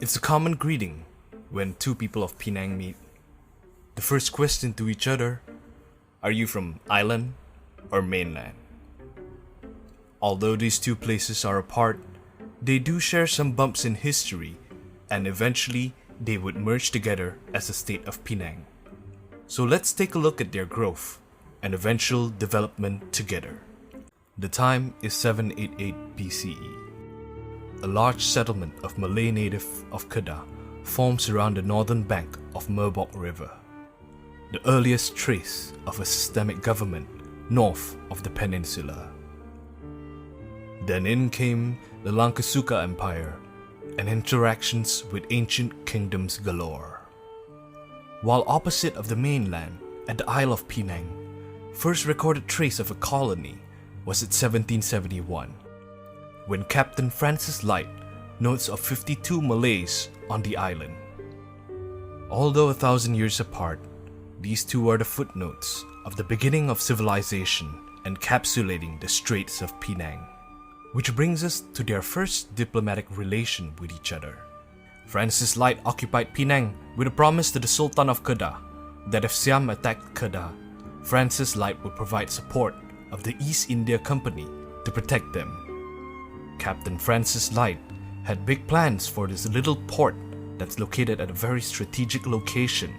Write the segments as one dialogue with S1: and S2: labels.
S1: It's a common greeting when two people of Penang meet. The first question to each other, are you from island or mainland? Although these two places are apart, they do share some bumps in history, and eventually they would merge together as the state of Penang. So let's take a look at their growth and eventual development together. The time is 788 BCE. A large settlement of Malay native of Kedah forms around the northern bank of Merbok River, the earliest trace of a systemic government north of the peninsula. Then in came the Langkasuka Empire and interactions with ancient kingdoms galore. While opposite of the mainland, at the Isle of Penang, first recorded trace of a colony was in 1771, when Captain Francis Light notes of 52 Malays on the island. Although 1,000 years apart, these two are the footnotes of the beginning of civilization encapsulating the Straits of Penang, which brings us to their first diplomatic relation with each other. Francis Light occupied Penang with a promise to the Sultan of Kedah that if Siam attacked Kedah, Francis Light would provide support of the East India Company to protect them. Captain Francis Light had big plans for this little port that's located at a very strategic location,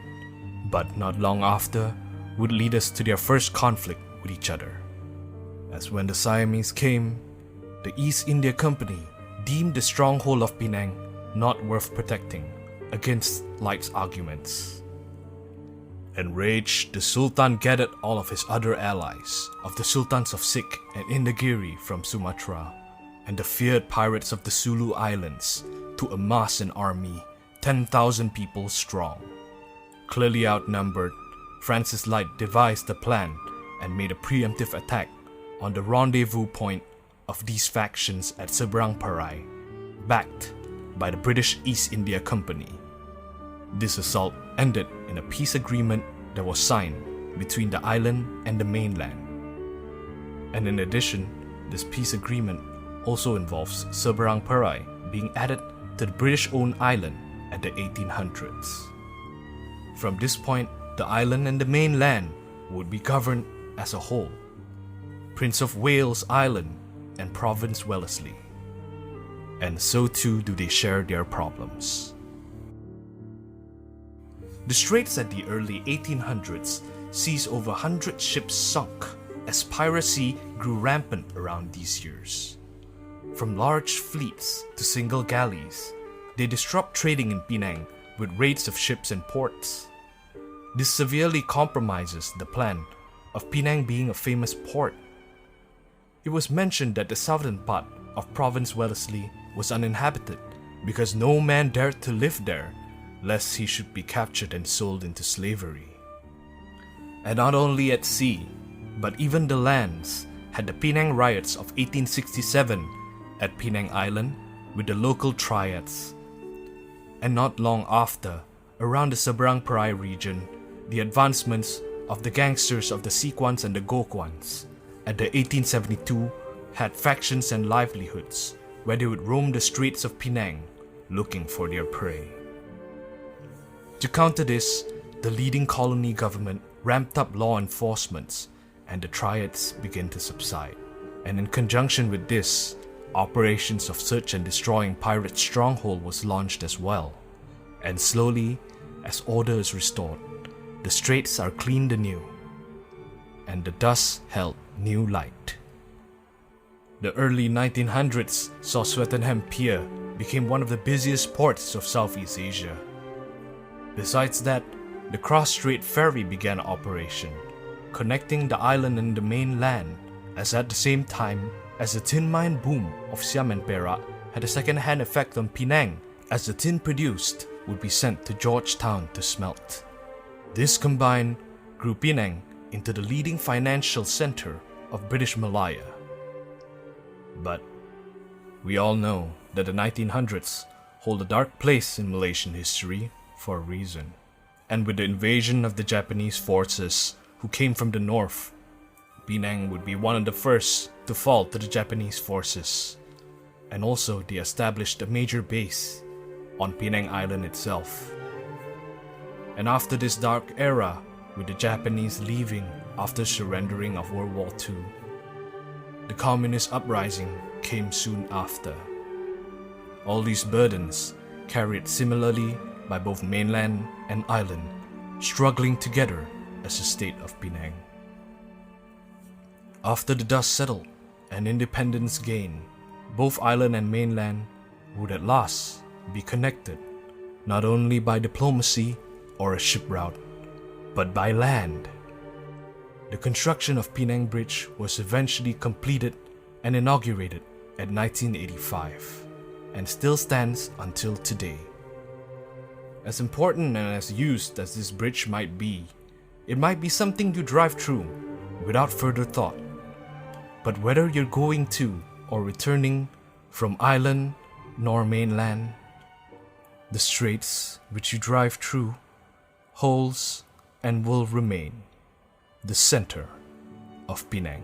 S1: but not long after would lead us to their first conflict with each other. As when the Siamese came, the East India Company deemed the stronghold of Penang not worth protecting against Light's arguments. Enraged, the Sultan gathered all of his other allies of the Sultans of Sikh and Indagiri from Sumatra and the feared pirates of the Sulu Islands to amass an army 10,000 people strong. Clearly outnumbered, Francis Light devised a plan and made a preemptive attack on the rendezvous point of these factions at Seberang Perai, backed by the British East India Company. This assault ended in a peace agreement that was signed between the island and the mainland. And in addition, this peace agreement also involves Seberang Perai being added to the British-owned island at the 1800s. From this point, the island and the mainland would be governed as a whole. Prince of Wales Island and Province Wellesley. And so too do they share their problems. The Straits at the early 1800s sees over 100 ships sunk as piracy grew rampant around these years. From large fleets to single galleys, they disrupt trading in Penang with raids of ships and ports. This severely compromises the plan of Penang being a famous port. It was mentioned that the southern part of Province Wellesley was uninhabited because no man dared to live there lest he should be captured and sold into slavery. And not only at sea, but even the lands had the Penang riots of 1867 at Penang Island with the local triads. And not long after, around the Seberang Perai region, the advancements of the gangsters of the Sikwans and the Gokwans at the 1872 had factions and livelihoods where they would roam the streets of Penang looking for their prey. To counter this, the leading colony government ramped up law enforcement and the triads began to subside. And in conjunction with this, operations of search and destroying pirate stronghold was launched as well. And slowly, as order is restored, the straits are cleaned anew, and the dust held new light. The early 1900s saw Swettenham Pier became one of the busiest ports of Southeast Asia. Besides that, the cross-strait ferry began operation, connecting the island and the mainland, as at the same time as the tin mine boom of Siam and Perak had a second-hand effect on Penang, as the tin produced would be sent to Georgetown to smelt. This combined grew Penang into the leading financial center of British Malaya. But we all know that the 1900s hold a dark place in Malaysian history for a reason. And with the invasion of the Japanese forces who came from the north, Penang would be one of the first to fall to the Japanese forces, and also they established a major base on Penang Island itself. And after this dark era, with the Japanese leaving after surrendering of World War II, the communist uprising came soon after. All these burdens carried similarly by both mainland and island, struggling together as a state of Penang. After the dust settled and independence gained, both island and mainland would at last be connected, not only by diplomacy or a ship route, but by land. The construction of Penang Bridge was eventually completed and inaugurated at 1985, and still stands until today. As important and as used as this bridge might be, it might be something you drive through without further thought. But whether you're going to or returning from island nor mainland, the straits which you drive through holds and will remain the center of Penang.